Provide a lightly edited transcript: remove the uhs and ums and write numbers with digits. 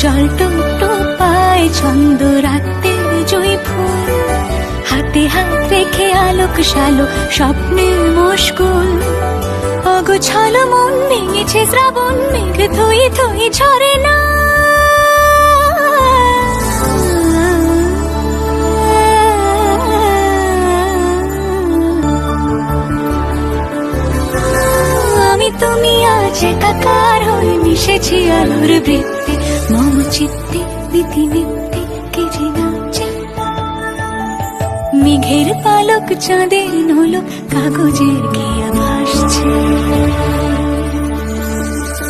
জল টুকটো পায় ছন্দ রাতের জয়ী ফুল, হাতে হাত রেখে আলোক শালোক স্বপ্নের মুশকুল। অগোছালো মন ভেঙেছে শ্রাবণ মেঘ থই থই ঝরে না। আমি তুমি আজ একাকার হয়ে মিশেছি আলোর বৃত্তে, মম চিত্তে নীতি নিত্যে কে যে নাচে। মেঘের পালক চাঁদের নোলক কাগজের গিয়া ভাসছে।